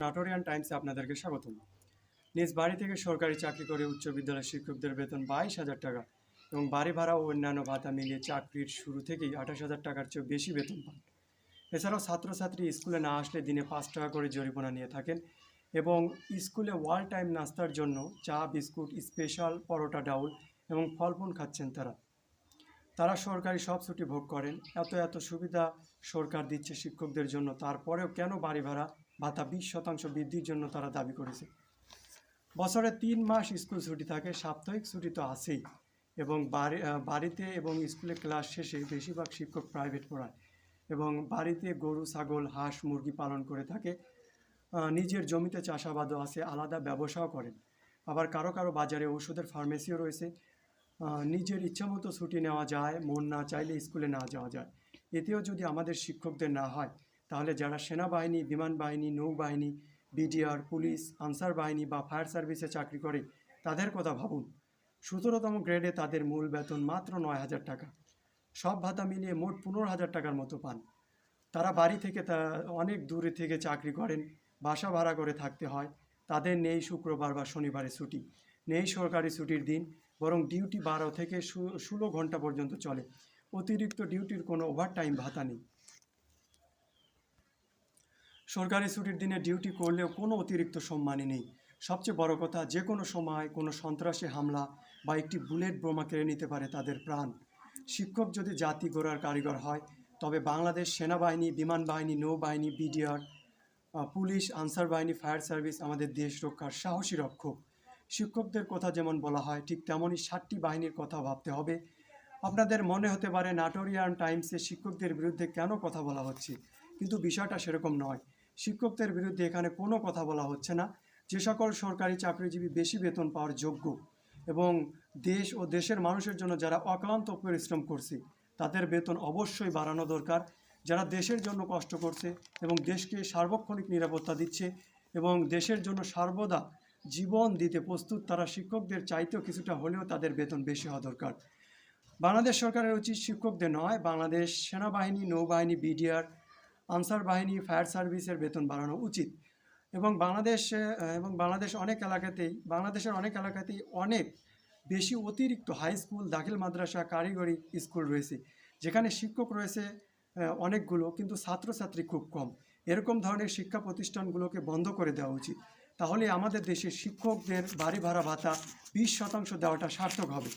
নাটোরিয়ান টাইমসে আপনাদেরকে স্বাগতম। নিজ বাড়ি থেকে সরকারি চাকরি করে উচ্চ বিদ্যালয়ের শিক্ষকদের বেতন 22,000 টাকা এবং বাড়ি ভাড়া ও অন্যান্য ভাতা মিলিয়ে চাকরির শুরু থেকেই 28,000 টাকার চেয়েও বেশি বেতন পান। এছাড়াও ছাত্রছাত্রী স্কুলে না আসলে দিনে 5 টাকা করে জরিমানা নিয়ে থাকেন এবং স্কুলে ওয়াল টাইম নাস্তার জন্য চা বিস্কুট স্পেশাল পরোটা ডাউল এবং ফলফুল খাচ্ছেন তারা। তারা সরকারি সব ছুটি ভোগ করেন। এত সুবিধা সরকার দিচ্ছে শিক্ষকদের জন্য, তারপরেও কেন বাড়ি ভাড়া ভাতা 20% বৃদ্ধির জন্য তারা দাবি করেছে। বছরে 3 মাস স্কুল ছুটি থাকে, সাপ্তাহিক ছুটি তো আছেই এবং বাড়িতে এবং স্কুলে ক্লাস শেষে বেশিরভাগ শিক্ষক প্রাইভেট পড়ায় এবং বাড়িতে গরু ছাগল হাঁস মুরগি পালন করে থাকে। নিজের জমিতে চাষাবাদও আছে, আলাদা ব্যবসাও করেন। আবার কারো বাজারে ওষুধের ফার্মেসিও রয়েছে। নিজের ইচ্ছামতো ছুটি নেওয়া যায়, মন না চাইলে স্কুলে না যাওয়া যায়। এতেও যদি আমাদের শিক্ষকদের না হয়, তাহলে যারা সেনাবাহিনী, বিমান বাহিনী, নৌবাহিনী, বিডিআর, পুলিশ, আনসার বাহিনী বা ফায়ার সার্ভিসে চাকরি করে তাদের কথা ভাবুন। 17তম গ্রেডে তাদের মূল বেতন মাত্র 9,000 টাকা। সব ভাতা মিলিয়ে মোট 15,000 টাকার মতো পান। তারা বাড়ি থেকে অনেক দূরে থেকে চাকরি করেন, বাসা ভাড়া করে থাকতে হয়। তাদের নেই শুক্রবার বা শনিবারে ছুটি, নেই সরকারি ছুটির দিন, বরং ডিউটি 12 থেকে 16 ঘন্টা পর্যন্ত চলে। অতিরিক্ত ডিউটির কোনো ওভারটাইম ভাতা নেই। সরকারি ছুটির দিনে ডিউটি করলেও কোনো অতিরিক্ত সম্মানই নেই। সবচেয়ে বড় কথা, যে কোনো সময় কোনো সন্ত্রাসী হামলা বা একটি বুলেট বোমা কেড়ে নিতে পারে তাদের প্রাণ। শিক্ষক যদি জাতি গড়ার কারিগর হয়, তবে বাংলাদেশ সেনাবাহিনী, বিমান বাহিনী, নৌবাহিনী, বিডিআর, পুলিশ, আনসার বাহিনী, ফায়ার সার্ভিস আমাদের দেশ রক্ষার সাহসী রক্ষক। শিক্ষকদের কথা যেমন বলা হয়, ঠিক তেমনই 7টি বাহিনীর কথা ভাবতে হবে। আপনাদের মনে হতে পারে নাটোরিয়ান টাইমসে শিক্ষকদের বিরুদ্ধে কেন কথা বলা হচ্ছে, কিন্তু বিষয়টা সেরকম নয়। শিক্ষকদের বিরুদ্ধে এখানে কোনো কথা বলা হচ্ছে না। যে সকল সরকারি চাকরিজীবী বেশি বেতন পাওয়ার যোগ্য এবং দেশ ও দেশের মানুষের জন্য যারা অক্লান্ত পরিশ্রম করছে, তাদের বেতন অবশ্যই বাড়ানো দরকার। যারা দেশের জন্য কষ্ট করছে এবং দেশকে সার্বক্ষণিক নিরাপত্তা দিচ্ছে এবং দেশের জন্য সর্বদা জীবন দিতে প্রস্তুত, তারা শিক্ষকদের চাইতেও কিছুটা হলেও তাদের বেতন বেশি হওয়া দরকার। বাংলাদেশ সরকারের উচিত শিক্ষকদের নয়, বাংলাদেশ সেনাবাহিনী, নৌবাহিনী, বিডিআর, আনসার বাহিনী, ফায়ার সার্ভিসের বেতন বাড়ানো উচিত। এবং বাংলাদেশের অনেক এলাকাতেই অনেক বেশি অতিরিক্ত হাই স্কুল, দাখিল মাদ্রাসা, কারিগরি স্কুল রয়েছে, যেখানে শিক্ষক রয়েছে অনেকগুলো, কিন্তু ছাত্রছাত্রী খুব কম। এরকম ধরনের শিক্ষা প্রতিষ্ঠানগুলোকে বন্ধ করে দেওয়া উচিত। তাহলে আমাদের দেশের শিক্ষকদের বাড়ি ভাড়া ভাতা 20% দেওয়াটা সার্থক হবে।